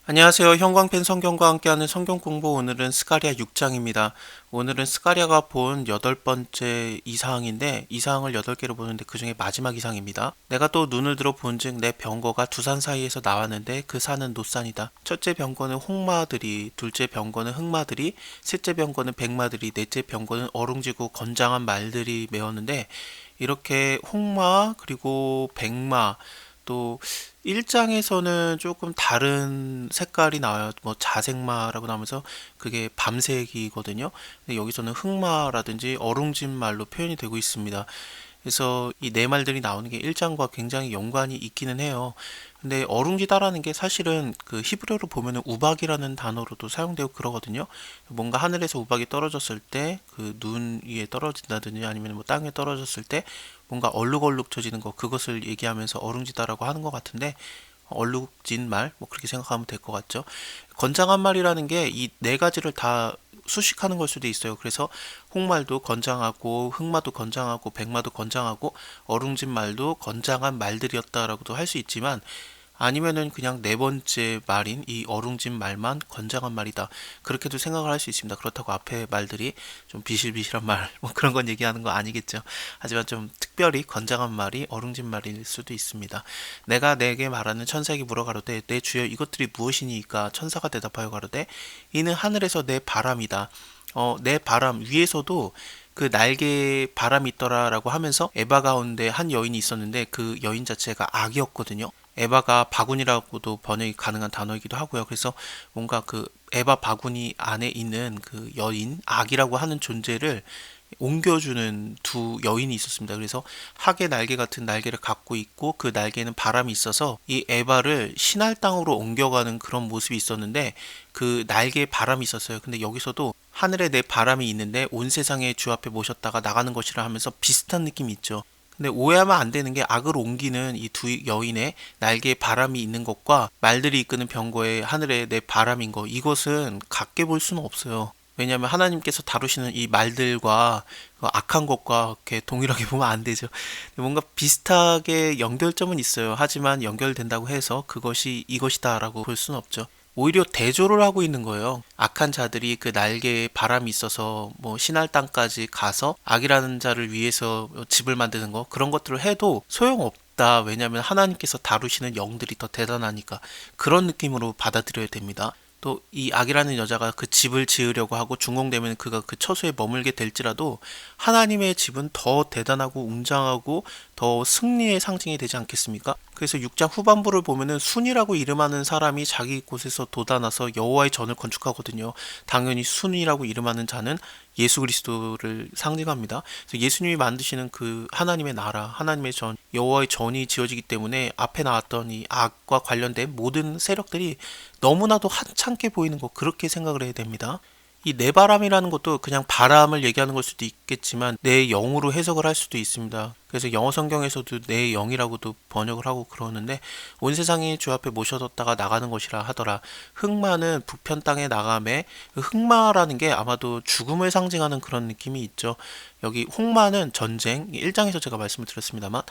안녕하세요. 형광펜 성경과 함께하는 성경 공부. 오늘은 스가랴 6장입니다. 오늘은 스가랴가 본 8번째 이사항인데 이사항을 8개를 보는데 그 중에 마지막 이사항입니다. 내가 또 눈을 들어 본즉 내 병거가 두 산 사이에서 나왔는데 그 산은 노산이다. 첫째 병거는 홍마들이, 둘째 병거는 흑마들이, 셋째 병거는 백마들이, 넷째 병거는 어룽지고 건장한 말들이 메었는데, 이렇게 홍마 그리고 백마, 또 1장에서는 조금 다른 색깔이 나와요. 뭐 자색마라고 나오면서 그게 밤색이거든요. 근데 여기서는 흑마라든지 어룽진 말로 표현이 되고 있습니다. 그래서 이 네 말들이 나오는 게 1장과 굉장히 연관이 있기는 해요. 근데 어룽지다라는 게 사실은 그 히브리어로 보면은 우박이라는 단어로도 사용되고 그러거든요. 뭔가 하늘에서 우박이 떨어졌을 때 그 눈 위에 떨어진다든지 아니면 뭐 땅에 떨어졌을 때 뭔가 얼룩얼룩져지는 거, 그것을 얘기하면서 어룽지다라고 하는 것 같은데, 얼룩진 말, 뭐 그렇게 생각하면 될 것 같죠. 건장한 말이라는 게 이 네 가지를 다 수식하는 걸 수도 있어요. 그래서 홍말도 건장하고 흑마도 건장하고 백마도 건장하고 어룽진 말도 건장한 말들이었다라고도 할 수 있지만, 아니면은 그냥 네 번째 말인 이 어룽진 말만 건장한 말이다, 그렇게도 생각을 할 수 있습니다. 그렇다고 앞에 말들이 좀 비실비실한 말, 뭐 그런 건 얘기하는 거 아니겠죠. 하지만 좀 특별히 건장한 말이 어룽진 말일 수도 있습니다. 내가 내게 말하는 천사에게 물어가로되 내 주여 이것들이 무엇이니까? 천사가 대답하여 가로되 이는 하늘에서 내 바람이다. 내 바람, 위에서도 그 날개에 바람이 있더라라고 하면서 에바 가운데 한 여인이 있었는데 그 여인 자체가 악이었거든요. 에바가 바구니라고도 번역이 가능한 단어이기도 하고요. 그래서 뭔가 그 에바 바구니 안에 있는 그 여인, 악이라고 하는 존재를 옮겨주는 두 여인이 있었습니다. 그래서 학의 날개 같은 날개를 갖고 있고 그 날개에는 바람이 있어서 이 에바를 신할 땅으로 옮겨가는 그런 모습이 있었는데, 그 날개에 바람이 있었어요. 근데 여기서도 하늘에 내 바람이 있는데 온 세상의 주 앞에 모셨다가 나가는 것이라 하면서 비슷한 느낌이 있죠. 근데 오해하면 안 되는 게, 악을 옮기는 이 두 여인의 날개에 바람이 있는 것과 말들이 이끄는 병거에 하늘에 내 바람인 거, 이것은 같게 볼 수는 없어요. 왜냐하면 하나님께서 다루시는 이 말들과 그 악한 것과 이렇게 동일하게 보면 안 되죠. 뭔가 비슷하게 연결점은 있어요. 하지만 연결된다고 해서 그것이 이것이다라고 볼 수는 없죠. 오히려 대조를 하고 있는 거예요. 악한 자들이 그 날개에 바람이 있어서 뭐 신할 땅까지 가서 악이라는 자를 위해서 집을 만드는 거, 그런 것들을 해도 소용없다. 왜냐하면 하나님께서 다루시는 영들이 더 대단하니까. 그런 느낌으로 받아들여야 됩니다. 또 이 악이라는 여자가 그 집을 지으려고 하고 준공되면 그가 그 처소에 머물게 될지라도 하나님의 집은 더 대단하고 웅장하고 더 승리의 상징이 되지 않겠습니까? 그래서 6장 후반부를 보면은 순이라고 이름하는 사람이 자기 곳에서 돋아나서 여호와의 전을 건축하거든요. 당연히 순이라고 이름하는 자는 예수 그리스도를 상징합니다. 그래서 예수님이 만드시는 그 하나님의 나라, 하나님의 전, 여호와의 전이 지어지기 때문에 앞에 나왔던 이 악과 관련된 모든 세력들이 너무나도 하찮게 보이는 거, 그렇게 생각을 해야 됩니다. 이 내바람이라는 것도 그냥 바람을 얘기하는 걸 수도 있겠지만 내 영으로 해석을 할 수도 있습니다. 그래서 영어 성경에서도 내 영이라고도 번역을 하고 그러는데, 온 세상이 주 앞에 모셔뒀다가 나가는 것이라 하더라. 흑마는 북편 땅에 나감에, 그 흑마라는 게 아마도 죽음을 상징하는 그런 느낌이 있죠. 여기 홍마는 전쟁, 1장에서 제가 말씀을 드렸습니다만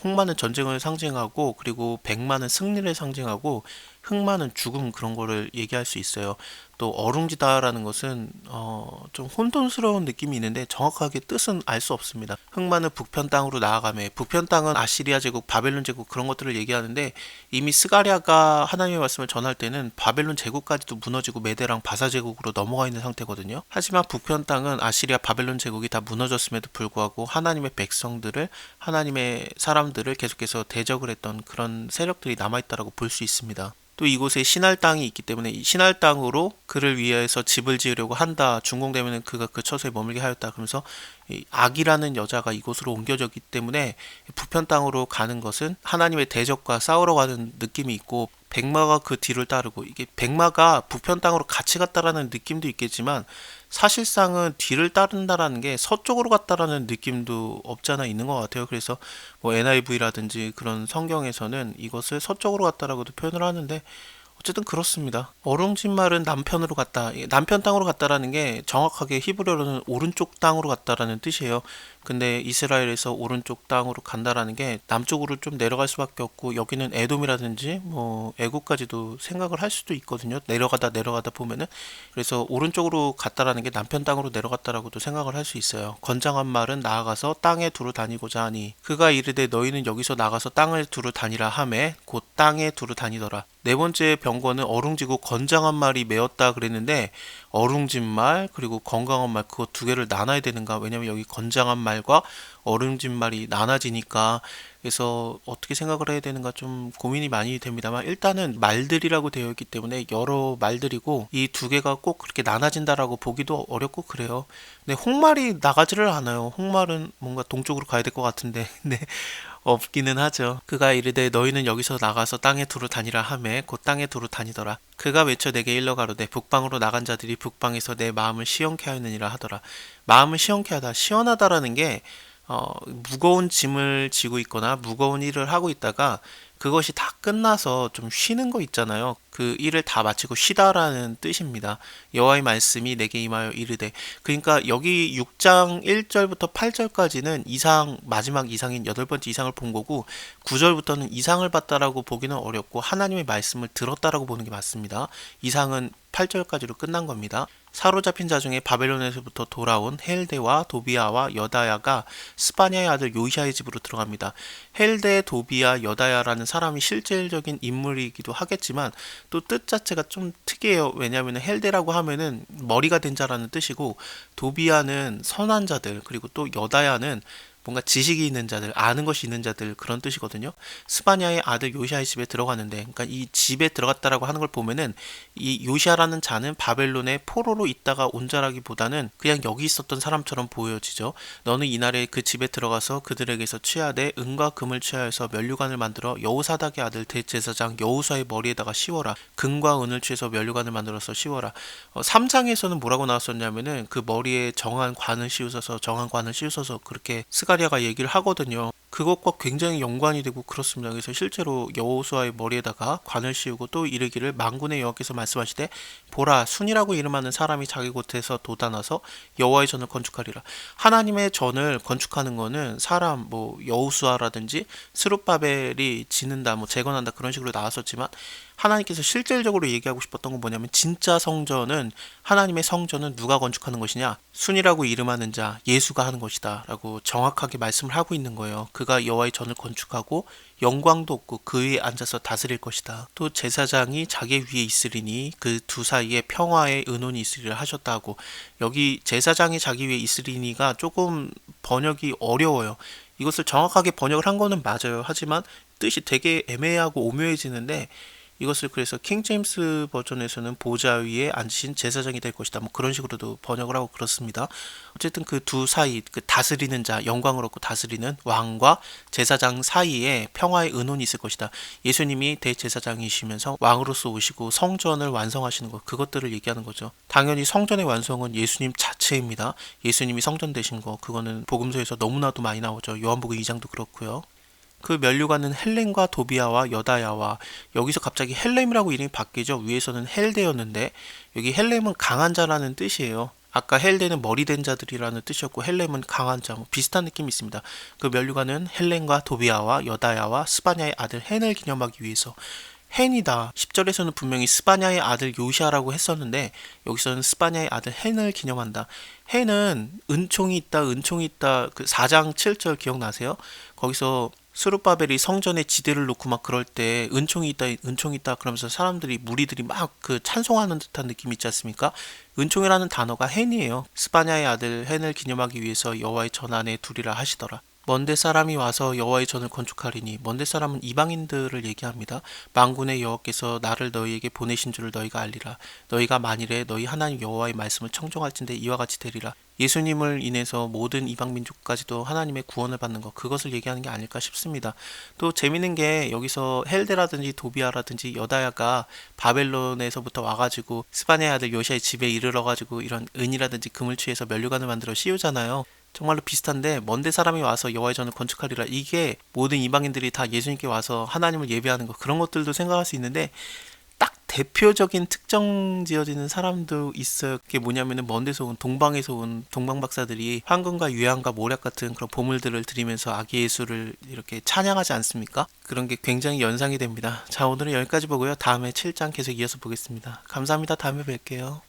홍마는 전쟁을 상징하고, 그리고 백마는 승리를 상징하고, 흑마는 죽음, 그런 거를 얘기할 수 있어요. 또 어룽지다라는 것은 좀 혼돈스러운 느낌이 있는데 정확하게 뜻은 알 수 없습니다. 흑마는 북편 땅으로 나아가매, 북편 땅은 아시리아 제국, 바벨론 제국, 그런 것들을 얘기하는데, 이미 스가랴가 하나님의 말씀을 전할 때는 바벨론 제국까지도 무너지고 메대랑 바사 제국으로 넘어가 있는 상태거든요. 하지만 북편 땅은 아시리아, 바벨론 제국이 다 무너졌음에도 불구하고 하나님의 백성들을, 하나님의 사람들을 계속해서 대적을 했던 그런 세력들이 남아있다라고 볼 수 있습니다. 또 이곳에 신할 땅이 있기 때문에 이 신할 땅으로 그를 위해서 집을 지으려고 한다. 준공되면 그가 그 처소에 머물게 하였다. 그러면서 이 악이라는 여자가 이곳으로 옮겨졌기 때문에 북편 땅으로 가는 것은 하나님의 대적과 싸우러 가는 느낌이 있고, 백마가 그 뒤를 따르고, 이게 백마가 북편 땅으로 같이 갔다라는 느낌도 있겠지만 사실상은 뒤를 따른다라는 게 서쪽으로 갔다라는 느낌도 없지 않아 있는 것 같아요. 그래서 뭐 NIV라든지 그런 성경에서는 이것을 서쪽으로 갔다라고도 표현을 하는데, 어쨌든 그렇습니다. 어룽진 말은 남편으로 갔다, 남편 땅으로 갔다라는 게 정확하게 히브리어로는 오른쪽 땅으로 갔다라는 뜻이에요. 근데 이스라엘에서 오른쪽 땅으로 간다라는 게 남쪽으로 좀 내려갈 수밖에 없고, 여기는 에돔이라든지 뭐 애국까지도 생각을 할 수도 있거든요. 내려가다 보면은. 그래서 오른쪽으로 갔다라는 게 남편 땅으로 내려갔다라고도 생각을 할 수 있어요. 건장한 말은 나아가서 땅에 두루 다니고자 하니 그가 이르되 너희는 여기서 나가서 땅을 두루 다니라 하매 곧 땅에 두루 다니더라. 네 번째 병거는 어룽지고 건장한 말이 메었다 그랬는데, 어룽진 말 그리고 건강한 말 그거 두 개를 나눠야 되는가? 왜냐면 여기 건장한 말과 어룽진 말이 나눠지니까. 그래서 어떻게 생각을 해야 되는가 좀 고민이 많이 됩니다만, 일단은 말들이라고 되어 있기 때문에 여러 말들이고 이 두 개가 꼭 그렇게 나눠진다라고 보기도 어렵고 그래요. 근데 홍말이 나가지를 않아요. 홍말은 뭔가 동쪽으로 가야 될 것 같은데 네, 없기는 하죠. 그가 이르되 너희는 여기서 나가서 땅에 두루 다니라 하매 곧 땅에 두루 다니더라. 그가 외쳐 내게 일러 가로되 북방으로 나간 자들이 북방에서 내 마음을 시원케 하느니라 하더라. 마음을 시원케 하다, 시원하다라는 게 무거운 짐을 지고 있거나 무거운 일을 하고 있다가 그것이 다 끝나서 좀 쉬는 거 있잖아요. 그 일을 다 마치고 쉬다라는 뜻입니다. 여호와의 말씀이 내게 임하여 이르되. 그러니까 여기 6장 1절부터 8절까지는 마지막 이상인 8번째 이상을 본 거고, 9절부터는 이상을 봤다라고 보기는 어렵고 하나님의 말씀을 들었다라고 보는 게 맞습니다. 이상은 8절까지로 끝난 겁니다. 사로잡힌 자 중에 바벨론에서부터 돌아온 헬데와 도비아와 여다야가 스파냐의 아들 요시아의 집으로 들어갑니다. 헬데, 도비아, 여다야라는 사람이 실질적인 인물이기도 하겠지만 또 뜻 자체가 좀 특이해요. 왜냐하면 헬데라고 하면은 머리가 된 자라는 뜻이고, 도비아는 선한 자들, 그리고 또 여다야는 뭔가 지식이 있는 자들, 아는 것이 있는 자들, 그런 뜻이거든요. 스바냐의 아들 요시아의 집에 들어갔는데, 그러니까 이 집에 들어갔다라고 하는 걸 보면은 이 요시아라는 자는 바벨론의 포로로 있다가 온 자라기보다는 그냥 여기 있었던 사람처럼 보여지죠. 너는 이날에 그 집에 들어가서 그들에게서 취하되 은과 금을 취하여서 면류관을 만들어 여호사닥의 아들 대제사장 여호수아의 머리에다가 씌워라. 금과 은을 취해서 면류관을 만들어서 씌워라. 3장에서는 뭐라고 나왔었냐면은 그 머리에 정한 관을 씌우셔서 그렇게 스가랴가 얘기를 하거든요. 그것과 굉장히 연관이 되고 그렇습니다. 그래서 실제로 여호수아의 머리에다가 관을 씌우고 또 이르기를 만군의 여호와께서 말씀하시되 보라 순이라고 이름하는 사람이 자기 곳에서 돋아나서 여호와의 전을 건축하리라. 하나님의 전을 건축하는 거는 사람 뭐 여호수아라든지 스룹바벨이 짓는다 뭐 재건한다 그런 식으로 나왔었지만, 하나님께서 실질적으로 얘기하고 싶었던 건 뭐냐면 진짜 성전은, 하나님의 성전은 누가 건축하는 것이냐? 순이라고 이름하는 자 예수가 하는 것이다 라고 정확하게 말씀을 하고 있는 거예요. 그가 여호와의 전을 건축하고 영광도 없고 그 위에 앉아서 다스릴 것이다. 또 제사장이 자기 위에 있으리니 그 두 사이에 평화의 은혼이 있으리라 하셨다고. 여기 제사장이 자기 위에 있으리니가 조금 번역이 어려워요. 이것을 정확하게 번역을 한 거는 맞아요. 하지만 뜻이 되게 애매하고 오묘해지는데, 이것을 그래서 킹 제임스 버전에서는 보좌 위에 앉으신 제사장이 될 것이다 뭐 그런 식으로도 번역을 하고 그렇습니다. 어쨌든 그 두 사이, 그 다스리는 자, 영광을 얻고 다스리는 왕과 제사장 사이에 평화의 은혼이 있을 것이다. 예수님이 대제사장이시면서 왕으로서 오시고 성전을 완성하시는 것, 그것들을 얘기하는 거죠. 당연히 성전의 완성은 예수님 자체입니다. 예수님이 성전 되신 거, 그거는 복음서에서 너무나도 많이 나오죠. 요한복음 2장도 그렇고요. 그 면류관은 헬렘과 도비아와 여다야와, 여기서 갑자기 헬렘이라고 이름이 바뀌죠. 위에서는 헬데였는데 여기 헬렘은 강한 자라는 뜻이에요. 아까 헬데는 머리된 자들이라는 뜻이었고 헬렘은 강한 자, 뭐 비슷한 느낌이 있습니다. 그 면류관은 헬렘과 도비아와 여다야와 스바냐의 아들 헨을 기념하기 위해서. 헨이다. 10절에서는 분명히 스바냐의 아들 요시아라고 했었는데 여기서는 스바냐의 아들 헨을 기념한다. 헨은 은총이 있다 그 4장 7절 기억나세요? 거기서 스룹바벨이 성전에 지대를 놓고 막 그럴 때 은총이 있다 그러면서 사람들이, 무리들이 막 그 찬송하는 듯한 느낌이 있지 않습니까? 은총이라는 단어가 헨이에요. 스바냐의 아들 헨을 기념하기 위해서 여호와의 전 안에 두리라 하시더라. 먼데 사람이 와서 여호와의 전을 건축하리니, 먼데 사람은 이방인들을 얘기합니다. 만군의 여호와께서 나를 너희에게 보내신 줄을 너희가 알리라. 너희가 만일에 너희 하나님 여호와의 말씀을 청종할진대 이와 같이 되리라. 예수님을 인해서 모든 이방 민족까지도 하나님의 구원을 받는 것, 그것을 얘기하는 게 아닐까 싶습니다. 또 재밌는 게 여기서 헬데라든지 도비아라든지 여다야가 바벨론에서부터 와가지고 스바냐의 아들 요시아의 집에 이르러가지고 이런 은이라든지 금을 취해서 면류관을 만들어 씌우잖아요. 정말로 비슷한데, 먼데 사람이 와서 여호와의 전을 건축하리라, 이게 모든 이방인들이 다 예수님께 와서 하나님을 예배하는 것, 그런 것들도 생각할 수 있는데 딱 대표적인 특정 지어지는 사람도 있어요. 그게 뭐냐면은 먼 데서 온 동방에서 온 동방 박사들이 황금과 유향과 모략 같은 그런 보물들을 들이면서 아기 예술을 이렇게 찬양하지 않습니까? 그런 게 굉장히 연상이 됩니다. 자, 오늘은 여기까지 보고요. 다음에 7장 계속 이어서 보겠습니다. 감사합니다. 다음에 뵐게요.